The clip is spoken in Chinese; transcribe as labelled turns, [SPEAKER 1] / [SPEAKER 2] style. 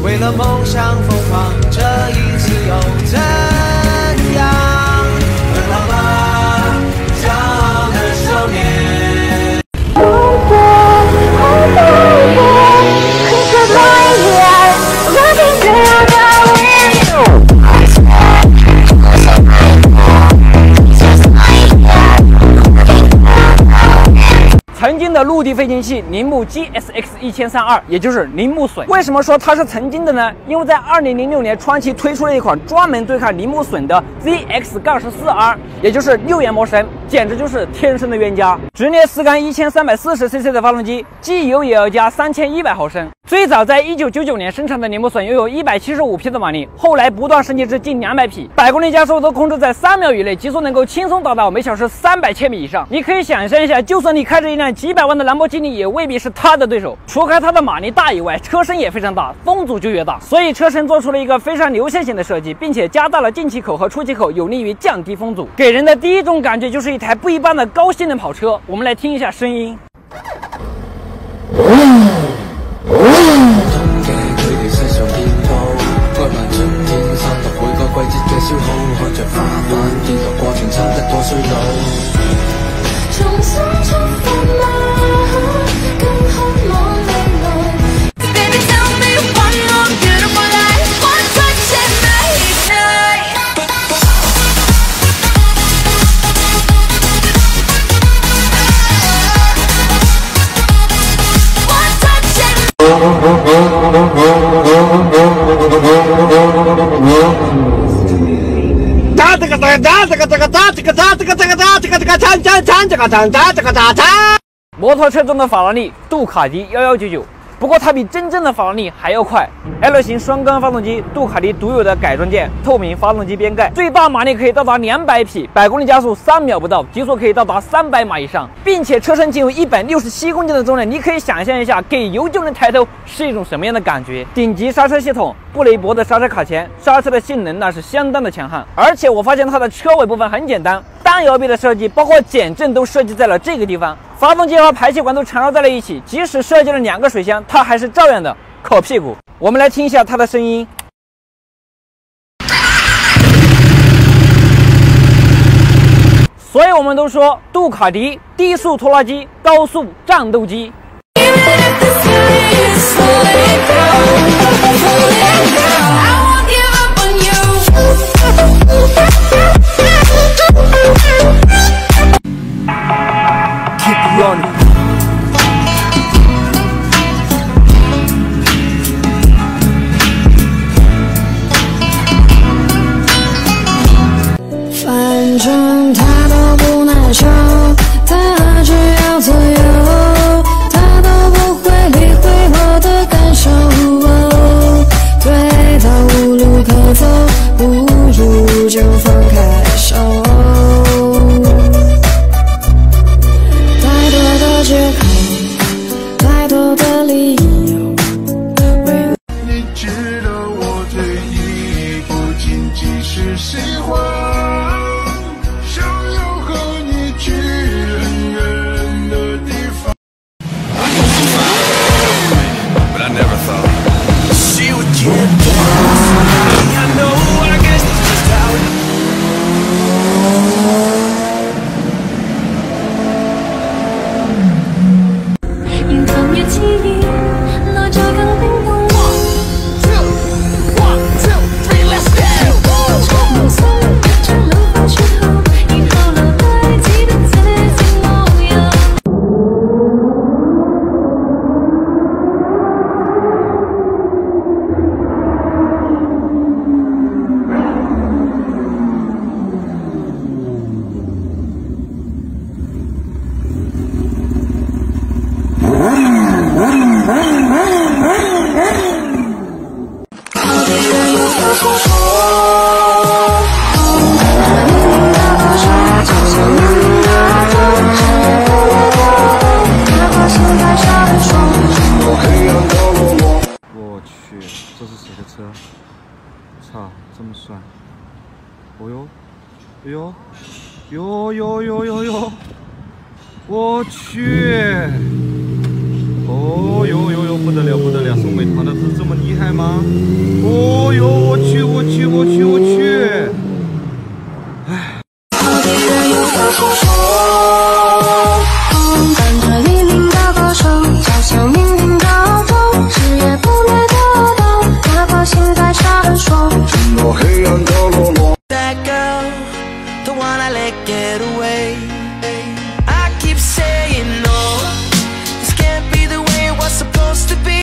[SPEAKER 1] 为了梦想疯狂，这一次又怎样？奔跑吧，骄傲的少年。
[SPEAKER 2] 曾经的陆地飞行器铃木 GSX 1332，也就是铃木隼。为什么说它是曾经的呢？因为在2006年，川崎推出了一款专门对抗铃木隼的 ZX-14R， 也就是6眼魔神，简直就是天生的冤家。直列四缸1340cc 的发动机，机油也要加3100毫升。最早在1999年生产的铃木隼拥有175匹的马力，后来不断升级至近200匹，百公里加速都控制在3秒以内，极速能够轻松达到每小时300千米以上。你可以想象一下，就算你开着一辆几百万的兰博基尼，也未必是他的对手。除开它的马力大以外，车身也非常大，风阻就越大，所以车身做出了一个非常流线型的设计，并且加大了进气口和出气口，有利于降低风阻。给人的第一种感觉就是一台不一般的高性能跑车。我们来听一下声音。摩托车中的法拉利杜卡迪1199，不过它比真正的法拉利还要快。L 型双缸发动机，杜卡迪独有的改装件，透明发动机边盖，最大马力可以到达200匹，百公里加速3秒不到，极速可以到达300码以上，并且车身仅有167公斤的重量。你可以想象一下，给油就能抬头是一种什么样的感觉？顶级刹车系统，布雷伯的刹车卡钳，刹车的性能那是相当的强悍。而且我发现它的车尾部分很简单，单摇臂的设计，包括减震都设计在了这个地方。发动机和排气管都缠绕在了一起，即使设计了2个水箱，它还是照样的靠屁股。我们来听一下它的声音。所以我们都说杜卡迪低速拖拉机，高速战斗机。
[SPEAKER 3] 反正他都不难受，他只要自由，他都不会理会我的感受。对他无路可走，不如就放开手。太多的借口，太多的理由。
[SPEAKER 4] 你知道我对你不仅仅是喜欢。
[SPEAKER 5] 这是谁的车？操，这么帅！哦呦，哎呦，哟，我去！哦呦呦呦，不得了不得了，宋美弹的是这么厉害吗？哦呦，我去我去我去我去！哎。
[SPEAKER 3] 伴着一铃的歌声，交响冥冥照中，日夜不灭的灯，哪怕心在闪烁。
[SPEAKER 4] 进入黑暗的落落。
[SPEAKER 1] That girl, the one I let get away.